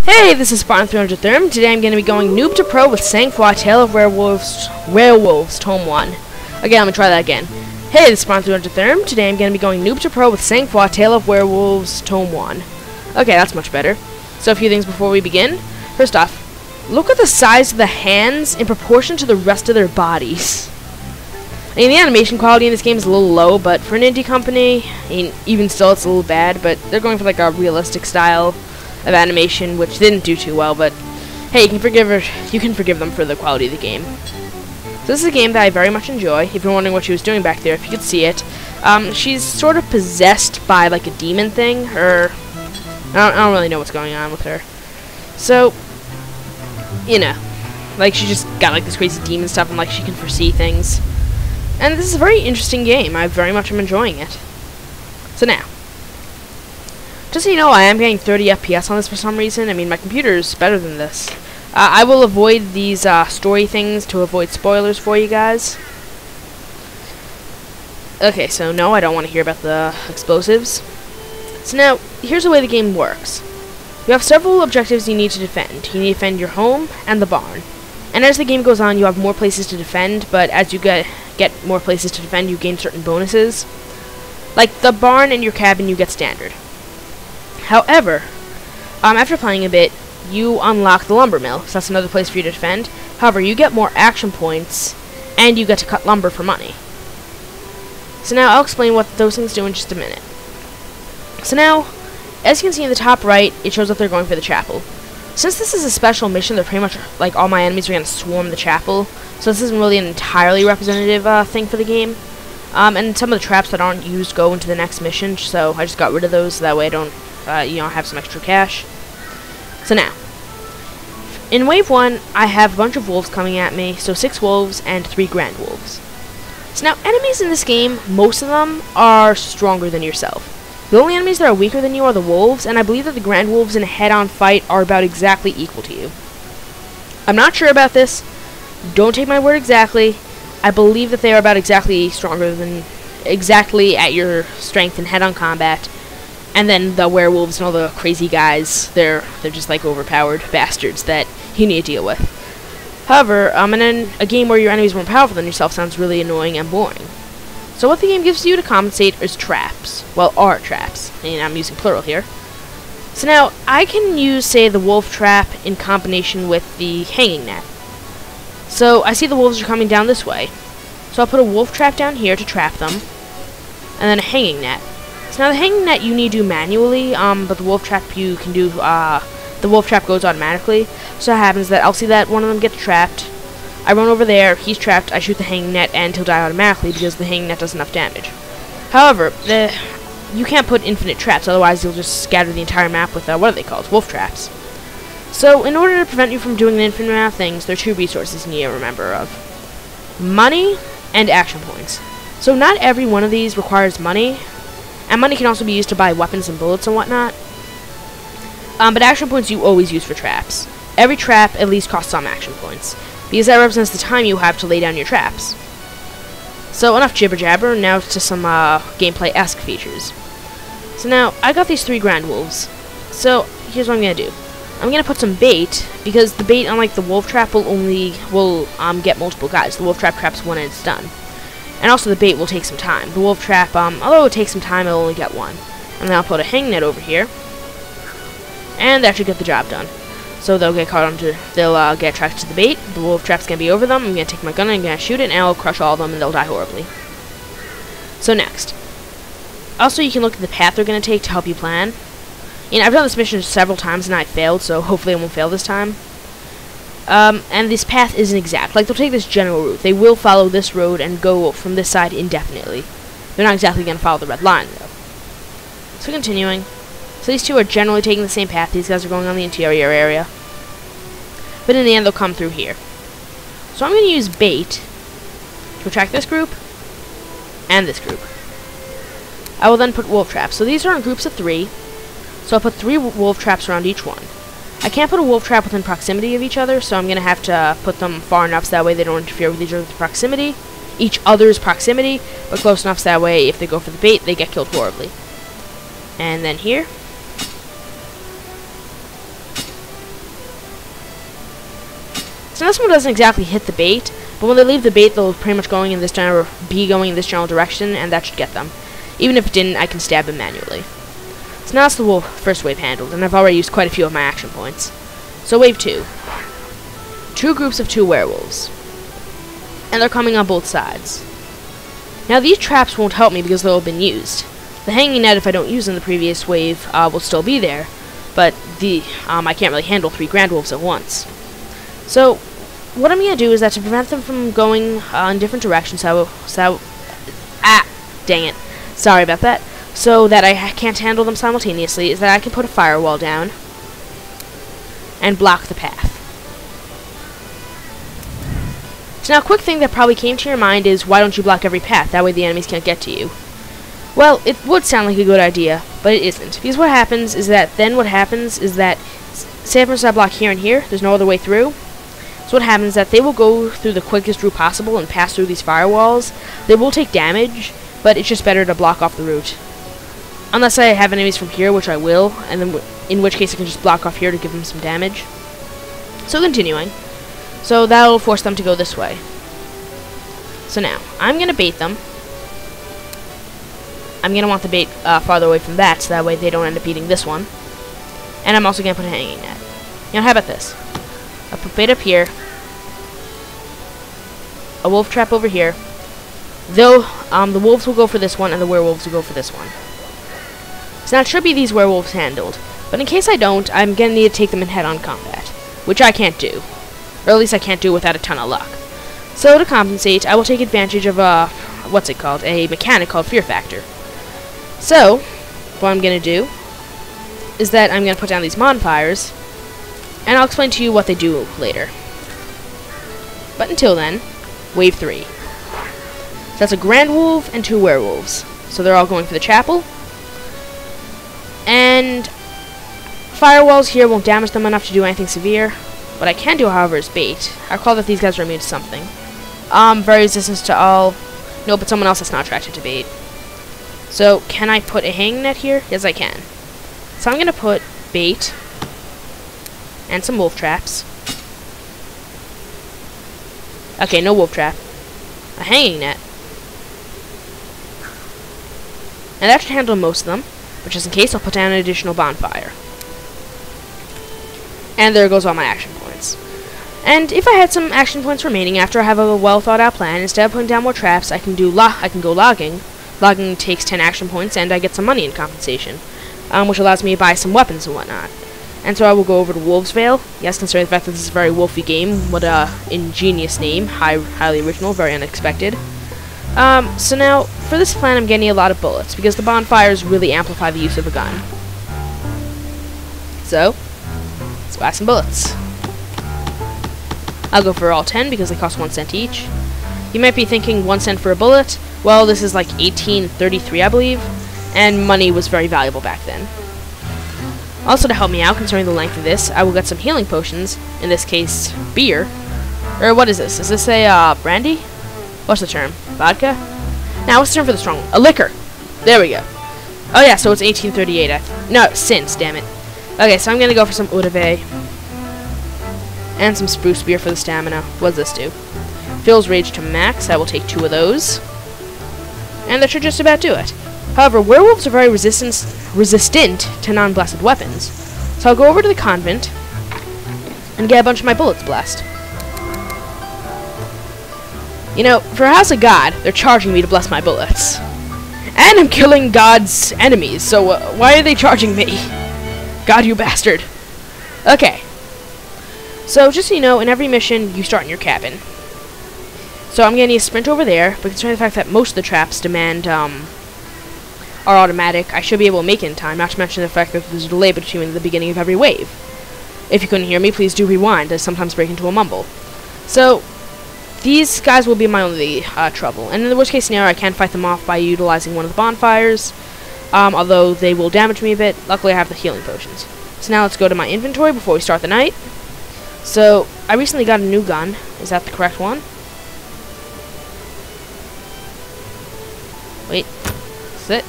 Hey, this is Spartan 300 Therm. Today I'm going to be going noob to pro with Sangfoid, Tale of Werewolves, Tome 1. Again, let me try that again. Hey, this is Spartan 300 Therm. Today I'm going to be going noob to pro with Sangfoid, Tale of Werewolves, Tome 1. Okay, that's much better. So a few things before we begin. First off, look at the size of the hands in proportion to the rest of their bodies. I mean, the animation quality in this game is a little low, but for an indie company, I mean, even still it's a little bad, but they're going for like a realistic style of animation, which didn't do too well, but hey, you can forgive them for the quality of the game. So this is a game that I very much enjoy. If you're wondering what she was doing back there, if you could see it, she's sort of possessed by like a demon thing, or I don't really know what's going on with her. So, you know, like she just got like this crazy demon stuff, and like she can foresee things. And this is a very interesting game. I very much am enjoying it. So now, just so you know, I am getting 30 FPS on this for some reason. I mean, my computer's better than this. I will avoid these story things to avoid spoilers for you guys. Okay, so no, I don't want to hear about the explosives. So now, here's the way the game works. You have several objectives you need to defend. You need to defend your home and the barn. And as the game goes on, you have more places to defend, but as you get more places to defend, you gain certain bonuses. Like the barn and your cabin, you get standard. However, after playing a bit, you unlock the lumber mill, so that's another place for you to defend. However, you get more action points, and you get to cut lumber for money. So now I'll explain what those things do in just a minute. So now, as you can see in the top right, it shows that they're going for the chapel. Since this is a special mission, they're pretty much, like, all my enemies are going to swarm the chapel, so this isn't really an entirely representative thing for the game. And some of the traps that aren't used go into the next mission, so I just got rid of those, so that way I don't have some extra cash. So now, in wave 1, I have a bunch of wolves coming at me, so 6 wolves and 3 grand wolves. So now, enemies in this game, most of them are stronger than yourself. The only enemies that are weaker than you are the wolves, and I believe that the grand wolves in a head-on fight are about exactly equal to you. I'm not sure about this. Don't take my word exactly. I believe that they are about exactly at your strength in head-on combat. And then the werewolves and all the crazy guys, they're just like overpowered bastards that you need to deal with. However, in a game where your enemies are more powerful than yourself sounds really annoying and boring. So what the game gives you to compensate is traps. Well, are traps. I mean, I'm using plural here. So now, I can use, say, the wolf trap in combination with the hanging net. So, I see the wolves are coming down this way. So I'll put a wolf trap down here to trap them. And then a hanging net. So now the hanging net you need to do manually, but the wolf trap you can do, the wolf trap goes automatically. So it happens that I'll see that one of them gets trapped. I run over there, he's trapped, I shoot the hanging net, and he'll die automatically because the hanging net does enough damage. However, you can't put infinite traps, otherwise you'll just scatter the entire map with, what are they called? Wolf traps. So, in order to prevent you from doing an infinite amount of things, there are 2 resources you need to remember of. Money and action points. So not every one of these requires money, and money can also be used to buy weapons and bullets and whatnot. But action points you always use for traps. Every trap at least costs some action points, because that represents the time you have to lay down your traps. So enough jibber jabber, now to some gameplay-esque features. So now, I got these 3 grand wolves. So here's what I'm going to do. I'm going to put some bait, because the bait, unlike the wolf trap, will get multiple guys. The wolf trap traps one and it's done. And also the bait will take some time. The wolf trap, although it will take some time, it'll only get one. And then I'll put a hang net over here. And that should get the job done. So they'll get caught they'll get attracted to the bait. The wolf trap's gonna be over them. I'm gonna take my gun and I'm gonna shoot it, and I'll crush all of them, and they'll die horribly. So next. Also, you can look at the path they're gonna take to help you plan. You know, I've done this mission several times and I failed, so hopefully I won't fail this time. And this path isn't exact. Like, they'll take this general route. They will follow this road and go from this side indefinitely. They're not exactly gonna follow the red line, though. So continuing. So these 2 are generally taking the same path. These guys are going on the interior area. But in the end, they'll come through here. So I'm going to use bait to attract this group and this group. I will then put wolf traps. So these are in groups of 3. So I'll put 3 wolf traps around each one. I can't put a wolf trap within proximity of each other, so I'm going to have to put them far enough so that way they don't interfere with each other's proximity, but close enough so that way if they go for the bait, they get killed horribly. And then here. So this one doesn't exactly hit the bait, but when they leave the bait, they'll pretty much going in this general, be going in this general direction, and that should get them. Even if it didn't, I can stab them manually. So now that's the first wave handled, and I've already used quite a few of my action points. So wave 2. 2 groups of 2 werewolves. And they're coming on both sides. Now these traps won't help me because they'll have been used. The hanging net, if I don't use in the previous wave, will still be there, but I can't really handle 3 grand wolves at once. So what I'm going to do is that to prevent them from going in different directions, dang it, sorry about that, so that I can't handle them simultaneously, is that I can put a firewall down and block the path. So now a quick thing that probably came to your mind is, why don't you block every path? That way the enemies can't get to you. Well, it would sound like a good idea, but it isn't. Because what happens is that, say if I block here and here, there's no other way through. So what happens is that they will go through the quickest route possible and pass through these firewalls. They will take damage, but it's just better to block off the route. Unless I have enemies from here, which I will, and then in which case I can just block off here to give them some damage. So continuing. So that'll force them to go this way. So now, I'm going to bait them. I'm going to want the bait farther away from that, so that way they don't end up eating this one. And I'm also going to put a hanging net. Now, how about this? I'll put bait up here. A wolf trap over here. The wolves will go for this one, and the werewolves will go for this one. So now it should be these werewolves handled. But in case I don't, I'm going to need to take them in head-on combat. Which I can't do. Or at least I can't do without a ton of luck. So to compensate, I will take advantage of a mechanic called Fear Factor. So, what I'm going to do is that I'm going to put down these bonfires, and I'll explain to you what they do later. But until then, wave 3. So that's a grand wolf and 2 werewolves. So they're all going for the chapel. And firewalls here won't damage them enough to do anything severe. What I can do, however, is bait. I recall that these guys are immune to something. Very resistant to all. No, but someone else that's not attracted to bait. So, can I put a hanging net here? Yes, I can. So I'm going to put bait and some wolf traps. Okay, no wolf trap. A hanging net. And that should handle most of them. But just in case, I'll put down an additional bonfire. And there goes all my action points. And if I had some action points remaining after I have a well thought out plan, instead of putting down more traps, I can go logging. Logging takes 10 action points, and I get some money in compensation, which allows me to buy some weapons and whatnot. And so I will go over to Wolf's Vale. Yes, considering the fact that this is a very wolfy game, what a ingenious name, highly original, very unexpected. So now for this plan, I'm getting a lot of bullets because the bonfires really amplify the use of a gun. So let's buy some bullets. I'll go for all 10 because they cost 1 cent each. You might be thinking 1 cent for a bullet. Well, this is like 1833, I believe, and money was very valuable back then. Also, to help me out, considering the length of this, I will get some healing potions, in this case, beer. Or what is this? Is this a, brandy? What's the term? Vodka? Now, what's the term for the strong one? A liquor! There we go. Oh yeah, so it's 1838, no, since, damn it. Okay, so I'm gonna go for some eau de vie. And some spruce beer for the stamina. What does this do? Fills rage to max. I will take 2 of those. And that should just about do it. However, werewolves are very resistant to non-blasted weapons. So I'll go over to the convent and get a bunch of my bullets blessed. You know, for a house of God, they're charging me to bless my bullets. And I'm killing God's enemies, so why are they charging me? God, you bastard. Okay. So, just so you know, in every mission, you start in your cabin. So I'm going to need to sprint over there, but considering the fact that most of the traps demand, are automatic, I should be able to make it in time, not to mention the fact that there's a delay between the beginning of every wave. If you couldn't hear me, please do rewind, I sometimes break into a mumble. So, these guys will be my only trouble, and in the worst case scenario, I can fight them off by utilizing one of the bonfires, although they will damage me a bit. Luckily, I have the healing potions. So now let's go to my inventory before we start the night. So, I recently got a new gun. Is that the correct one? Wait. Sit.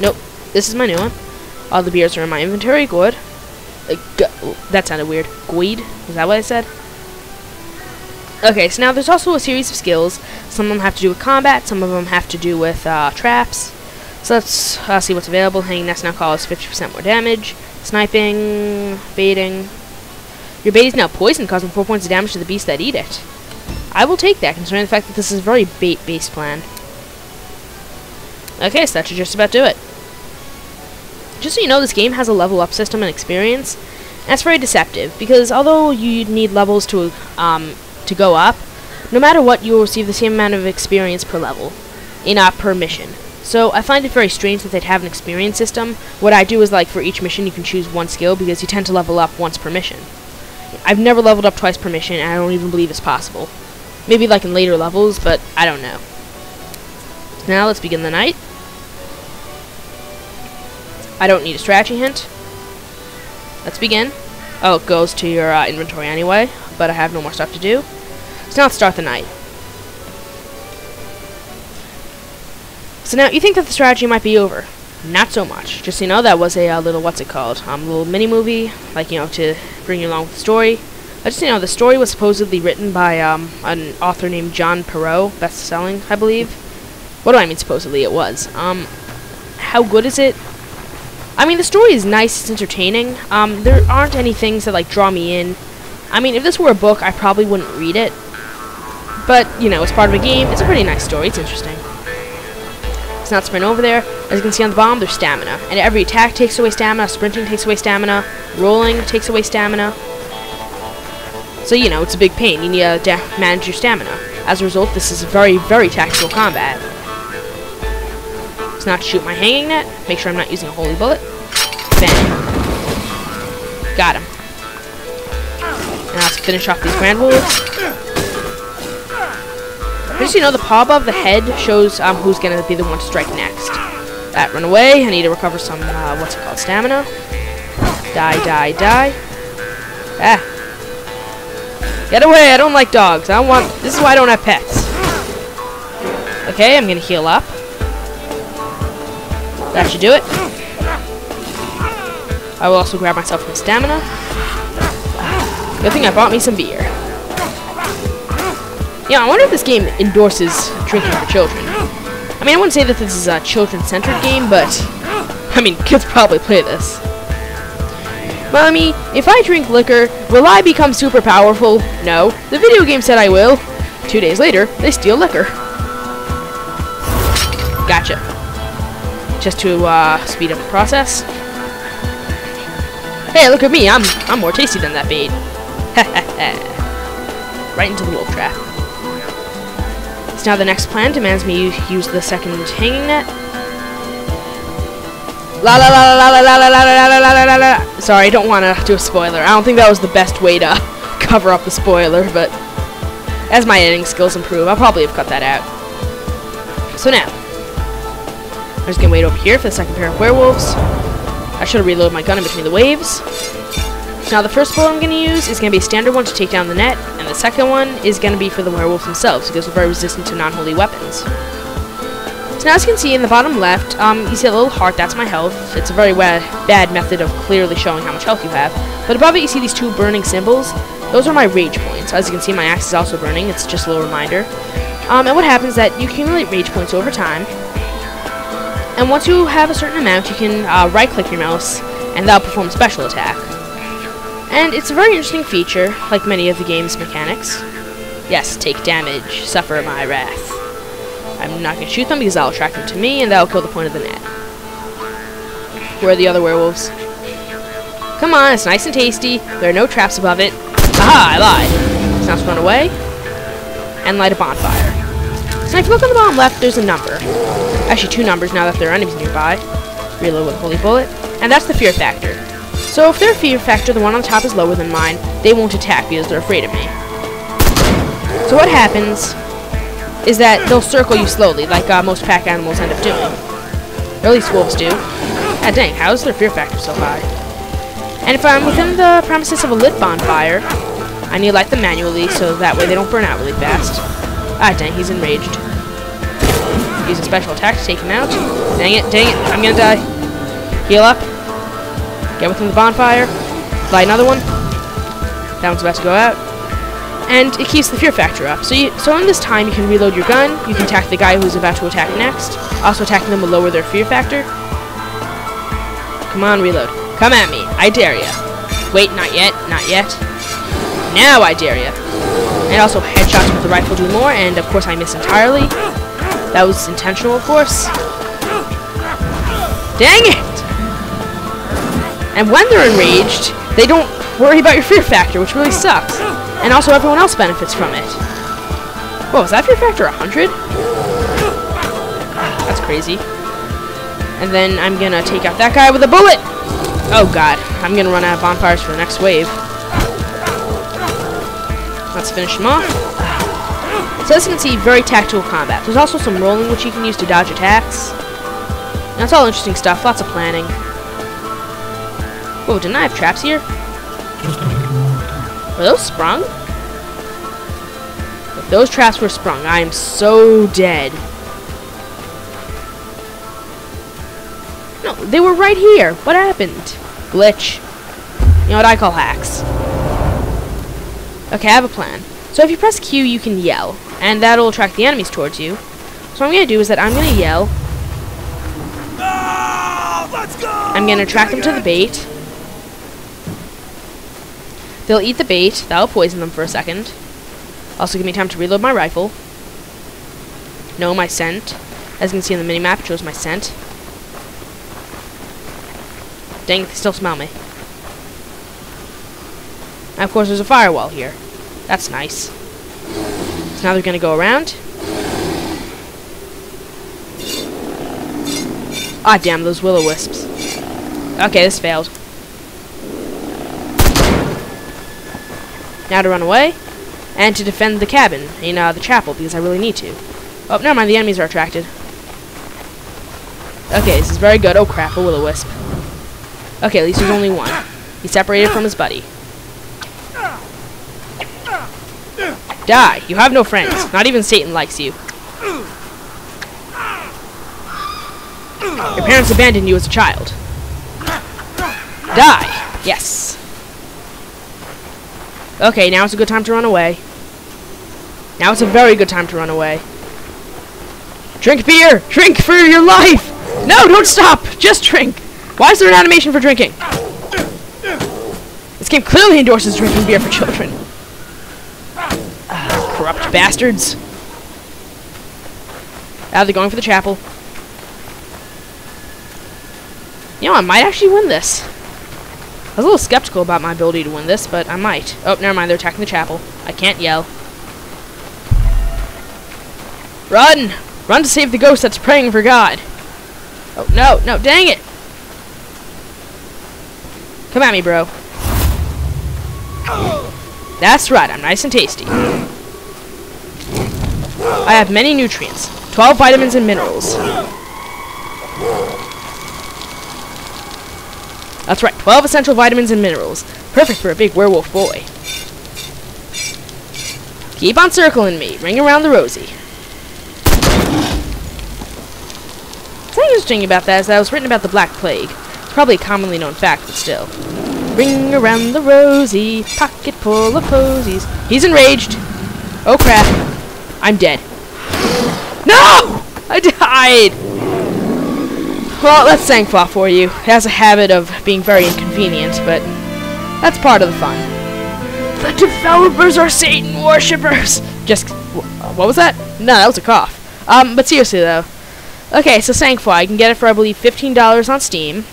Nope. This is my new one. All the beers are in my inventory. Good. That sounded weird. Guide? Is that what I said? Okay, so now there's also a series of skills. Some of them have to do with combat. Some of them have to do with traps. So let's see what's available. Hanging nest now causes 50% more damage. Sniping. Baiting. Your bait is now poisoned, causing 4 points of damage to the beasts that eat it. I will take that, considering the fact that this is a very bait-based plan. Okay, so that should just about do it. Just so you know, this game has a level up system and experience. And that's very deceptive, because although you need levels to go up, no matter what, you will receive the same amount of experience per level, per mission. So I find it very strange that they'd have an experience system. What I do is, like, for each mission you can choose one skill, because you tend to level up once per mission. I've never leveled up twice per mission, and I don't even believe it's possible. Maybe like in later levels, but I don't know. Now let's begin the night. I don't need a strategy hint. Let's begin. Oh, it goes to your inventory anyway, but I have no more stuff to do. So now let's start the night. So now you think that the strategy might be over. Not so much. Just so you know, that was a little, what's it called? Little mini movie, like, you know, to bring you along with the story. Just so you know, the story was supposedly written by an author named John Perrault, best-selling, I believe. What do I mean supposedly? It was. How good is it? I mean, the story is nice, it's entertaining. There aren't any things that, like, draw me in. I mean, if this were a book, I probably wouldn't read it. But, you know, it's part of a game. It's a pretty nice story. It's interesting. Let's not sprint over there. As you can see on the bottom, there's stamina. And every attack takes away stamina, sprinting takes away stamina, rolling takes away stamina. So, you know, it's a big pain. You need to manage your stamina. As a result, this is very, very tactical combat. Let's not shoot my hanging net. Make sure I'm not using a holy bullet. Bang. Got him. Now let's finish off these grand wolves. Just so you know, the paw above the head shows who's going to be the one to strike next. That, run away. I need to recover some, what's it called, stamina. Die, die, die. Ah. Get away, I don't like dogs. This is why I don't have pets. Okay, I'm going to heal up. That should do it. I will also grab myself some stamina. Good thing I bought me some beer. Yeah, I wonder if this game endorses drinking for children. I mean, I wouldn't say that this is a children-centered game, but I mean, kids probably play this. Mommy, if I drink liquor, will I become super powerful? No. The video game said I will. 2 days later, they steal liquor. Gotcha. Just to speed up the process. Hey, look at me. I'm more tasty than that bait. Right into the wolf trap. So now the next plan demands me use the second hanging net. La la la la la la la la la la la la la. Sorry, I don't want to do a spoiler. I don't think that was the best way to cover up the spoiler, but as my editing skills improve, I'll probably have cut that out. So now, I'm just gonna wait over here for the second pair of werewolves. I should have reloaded my gun in between the waves. Now the first bullet I'm going to use is going to be a standard one to take down the net, and the second one is going to be for the werewolves themselves, because they're very resistant to non-holy weapons. So now as you can see in the bottom left, you see a little heart, that's my health. It's a very bad method of clearly showing how much health you have. But above it you see these two burning symbols. Those are my rage points. As you can see, my axe is also burning, it's just a little reminder. And what happens is that you accumulate rage points over time, and once you have a certain amount, you can right-click your mouse, and that'll perform a special attack. And it's a very interesting feature, like many of the game's mechanics. Yes, take damage, suffer my wrath. I'm not going to shoot them because that'll attract them to me, and that'll kill the point of the net. Where are the other werewolves? Come on, it's nice and tasty. There are no traps above it. Aha, I lied. So now let's run away, and light a bonfire. So if you look on the bottom left, there's a number. Actually, two numbers now that there are enemies nearby. Reload with a holy bullet. And that's the fear factor. So if their fear factor, the one on the top, is lower than mine, they won't attack because they're afraid of me. So what happens is that they'll circle you slowly, like most pack animals end up doing. Or at least wolves do. Ah, dang, how is their fear factor so high? And if I'm within the premises of a lit bonfire, I need to light them manually so that way they don't burn out really fast. Ah, dang, he's enraged. Use a special attack to take him out. Dang it, I'm gonna die. Heal up. Get within the bonfire. Light another one. That one's about to go out. And it keeps the fear factor up. So in this time, you can reload your gun. You can attack the guy who's about to attack next. Also, attacking them will lower their fear factor. Come on, reload. Come at me. I dare ya. Wait, not yet. Not yet. Now I dare ya. And also, headshots with the rifle do more. And, of course, I miss entirely. That was intentional, of course. Dang it! And when they're enraged, they don't worry about your fear factor, which really sucks. And also, everyone else benefits from it. Whoa, was that fear factor 100? That's crazy. And then I'm gonna take out that guy with a bullet! Oh god, I'm gonna run out of bonfires for the next wave. Let's finish him off. So as you can see, very tactical combat. There's also some rolling which you can use to dodge attacks. And that's all interesting stuff, lots of planning. Whoa, didn't I have traps here? Were those sprung? If those traps were sprung, I am so dead. No, they were right here. What happened? Glitch. You know what I call hacks. Okay, I have a plan. So if you press Q, you can yell, and that'll attract the enemies towards you. So what I'm going to do is that I'm going to yell. Let's go! I'm going to attract them to the bait. They'll eat the bait. That'll poison them for a second. Also give me time to reload my rifle. Know my scent. As you can see on the minimap, it shows my scent. Dang it, they still smell me. And of course there's a firewall here. That's nice. So now they're going to go around. Ah, damn, those will-o-wisps. Okay, this failed. Now to run away, and to defend the cabin in the chapel, because I really need to. Oh, never mind, the enemies are attracted. Okay, this is very good. Oh crap, a will-o-wisp. Okay, at least there's only one. He's separated from his buddy. Die! You have no friends. Not even Satan likes you. Your parents abandoned you as a child. Die! Yes. Okay, now it's a good time to run away. Now it's a very good time to run away. Drink beer! Drink for your life! No, don't stop! Just drink! Why is there an animation for drinking? This game clearly endorses drinking beer for children. Corrupt bastards. They're going for the chapel. You know, I might actually win this. I was a little skeptical about my ability to win this, but I might. Oh, never mind, they're attacking the chapel. I can't yell. Run! Run to save the ghost that's praying for God. Oh, no, no, dang it! Come at me, bro. That's right, I'm nice and tasty. I have many nutrients. 12 vitamins and minerals. That's right, 12 essential vitamins and minerals. Perfect for a big werewolf boy. Keep on circling me. Ring around the rosy. Something interesting about that is that it was written about the Black Plague. It's probably a commonly known fact, but still. Ring around the rosy, pocket full of posies. He's enraged. Oh crap. I'm dead. No! I died! Well, that's sangfoid for you. It has a habit of being very inconvenient, but that's part of the fun. The developers are Satan worshippers! Just, what was that? No, that was a cough. But seriously though. Okay, so sangfoid, you can get it for, I believe, $15 on Steam.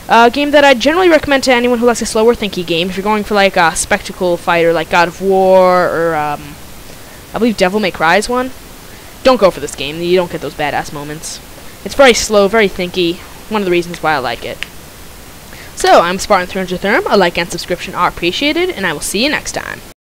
A game that I generally recommend to anyone who likes a slower thinky game. If you're going for like a spectacle fighter like God of War or, I believe Devil May Cry is one. Don't go for this game. You don't get those badass moments. It's very slow, very thinky. One of the reasons why I like it. So, I'm Spartan300 Therm. A like and subscription are appreciated, and I will see you next time.